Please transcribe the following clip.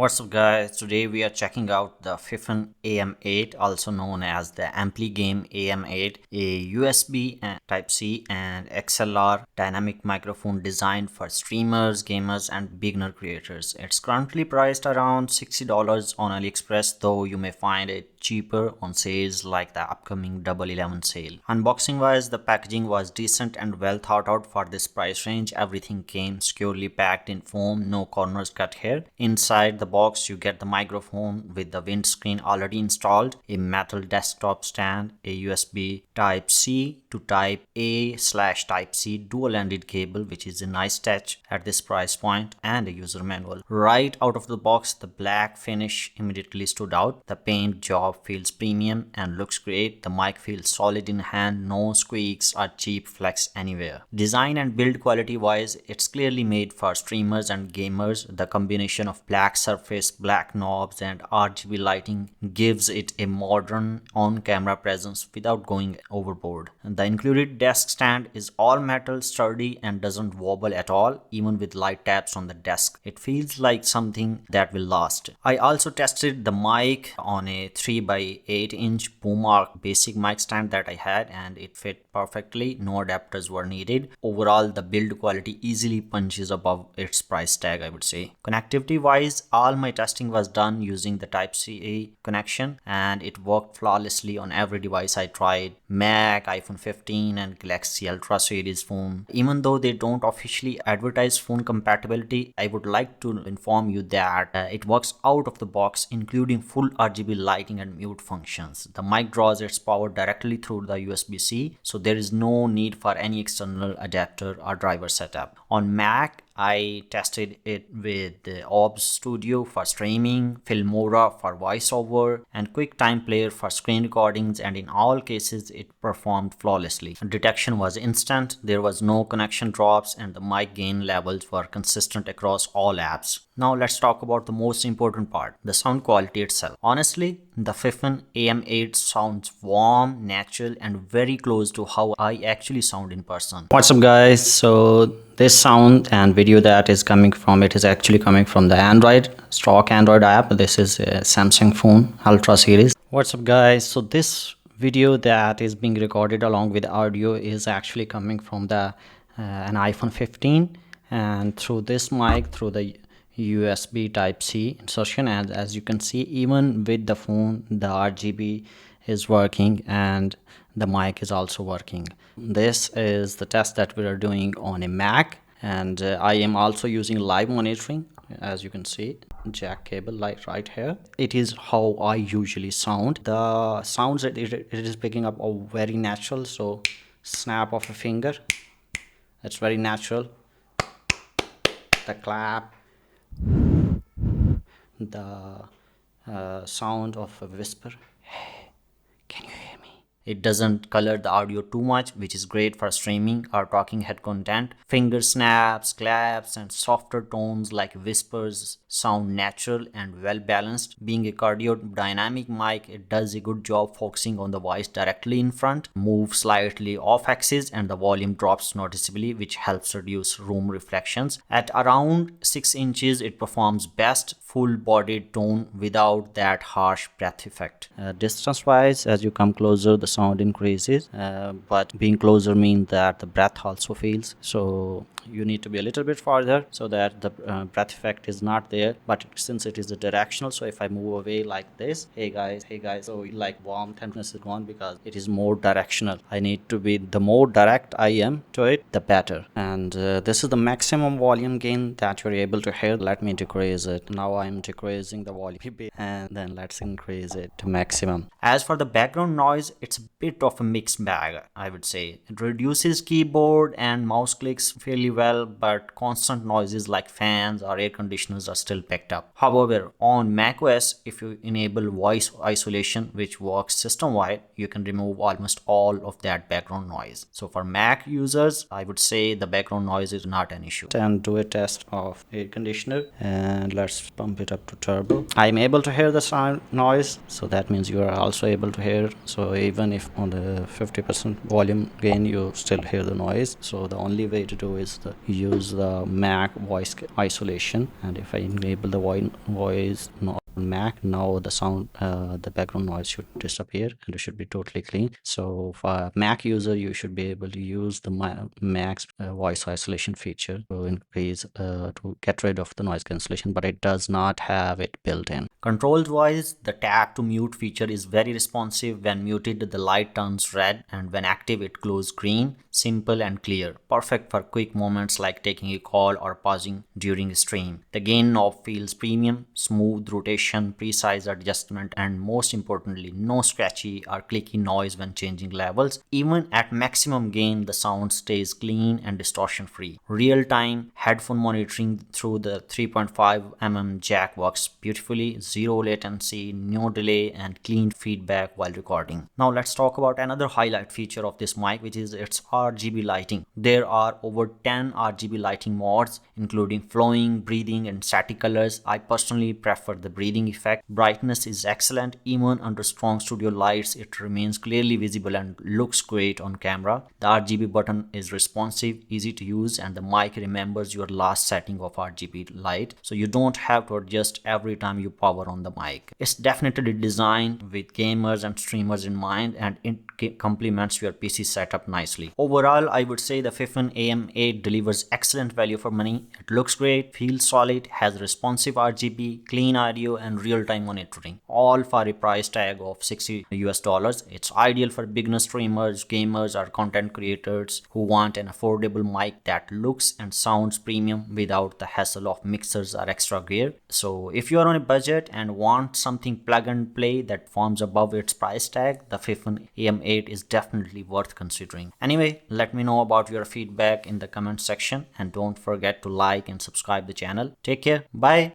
What's up guys, today we are checking out the FIFINE AM8, also known as the AmpliGame AM8, a USB Type-C and XLR dynamic microphone designed for streamers, gamers and beginner creators. It's currently priced around $60 on AliExpress, though you may find it cheaper on sales like the upcoming Double 11 sale. Unboxing wise, the packaging was decent and well thought out for this price range. Everything came securely packed in foam, no corners cut here. Inside the box you get the microphone with the windscreen already installed, a metal desktop stand, a USB Type-C to Type-A/Type-C dual-ended cable, which is a nice touch at this price point, and a user manual. Right out of the box, the black finish immediately stood out. The paint job feels premium and looks great. The mic feels solid in hand, no squeaks or cheap flex anywhere. Design and build quality wise, it's clearly made for streamers and gamers. The combination of black surface, black knobs and RGB lighting gives it a modern on-camera presence without going overboard. The included desk stand is all metal, sturdy and doesn't wobble at all, even with light taps on the desk. It feels like something that will last. I also tested the mic on a 3x8-inch boom arc basic mic stand that I had, and it fit perfectly. No adapters were needed. Overall, the build quality easily punches above its price tag, I would say. Connectivity wise, all my testing was done using the Type-C connection and it worked flawlessly on every device I tried: Mac, iPhone 15 and Galaxy Ultra series phone. Even though they don't officially advertise phone compatibility, I would like to inform you that it works out of the box, including full RGB lighting and mute functions. The mic draws its power directly through the USB-C, so there is no need for any external adapter or driver setup. On Mac, I tested it with the OBS Studio for streaming, Filmora for voiceover, and QuickTime Player for screen recordings, and in all cases it performed flawlessly. Detection was instant, there was no connection drops, and the mic gain levels were consistent across all apps. Now let's talk about the most important part, the sound quality itself. Honestly, the FIFINE AM8 sounds warm, natural, and very close to how I actually sound in person. What's up guys, so this sound and video that is coming from it is actually coming from the stock Android app. This is a Samsung phone Ultra series. What's up guys, so this video that is being recorded along with audio is actually coming from the an iPhone 15, and through this mic, through the USB Type-C insertion, and as you can see, even with the phone the RGB is working and the mic is also working. This is the test that we are doing on a Mac, and I am also using live monitoring. As you can see, jack cable light right here. It is how I usually sound. The sounds that it is picking up are very natural, so snap of a finger, it's very natural. The clap, the sound of a whisper, hey, can you hear me? It doesn't color the audio too much, which is great for streaming or talking head content. Finger snaps, claps, and softer tones like whispers sound natural and well balanced. Being a cardio dynamic mic, it does a good job focusing on the voice directly in front, moves slightly off axis, and the volume drops noticeably, which helps reduce room reflections. At around 6 inches, it performs best full-bodied tone without that harsh breath effect. Distance-wise, as you come closer, the sound increases, but being closer means that the breath also feels. So you need to be a little bit farther so that the breath effect is not there. But since it is a directional, so if I move away like this, hey guys, so like warmth and is gone because it is more directional. I need to be, the more direct I am to it, the better. And this is the maximum volume gain that you're able to hear. Let me decrease it. Now I'm decreasing the volume, and then let's increase it to maximum. As for the background noise, it's a bit of a mixed bag, I would say. It reduces keyboard and mouse clicks fairly well, but constant noises like fans or air conditioners are still picked up. However, on macOS, if you enable voice isolation, which works system-wide, you can remove almost all of that background noise. So for Mac users, I would say the background noise is not an issue. And do a test of air conditioner, and let's pump pump it up to turbo. I'm able to hear the sound noise, so that means you are also able to hear. So even if on the 50% volume gain, you still hear the noise. So the only way to do is to use the Mac voice isolation, and if I enable the voice Mac, now the sound the background noise should disappear and it should be totally clean. So for a Mac user, you should be able to use the Mac's voice isolation feature to increase to get rid of the noise cancellation, but it does not have it built in. Controls wise, the tap to mute feature is very responsive. When muted, the light turns red, and when active, it glows green. Simple and clear, perfect for quick moments like taking a call or pausing during a stream. The gain knob feels premium, smooth rotation, precise adjustment, and most importantly, no scratchy or clicky noise when changing levels. Even at maximum gain, the sound stays clean and distortion free. Real-time headphone monitoring through the 3.5mm jack works beautifully. Zero latency, no delay, and clean feedback while recording. Now let's talk about another highlight feature of this mic, which is its RGB lighting. There are over 10 RGB lighting modes, including flowing, breathing, and static colors. I personally prefer the breathing effect. Brightness is excellent. Even under strong studio lights, it remains clearly visible and looks great on camera. The RGB button is responsive, easy to use, and the mic remembers your last setting of RGB light, so you don't have to adjust every time you power on the mic. It's definitely designed with gamers and streamers in mind, and it complements your PC setup nicely. Overall, I would say the FIFINE AM8 delivers excellent value for money. It looks great, feels solid, has responsive RGB, clean audio, and real-time monitoring, all for a price tag of $60 US. It's ideal for beginner streamers, gamers, or content creators who want an affordable mic that looks and sounds premium without the hassle of mixers or extra gear. So if you are on a budget and want something plug and play that forms above its price tag, the FIFINE AM8 is definitely worth considering. Anyway, let me know about your feedback in the comment section, and don't forget to like and subscribe the channel. Take care. Bye.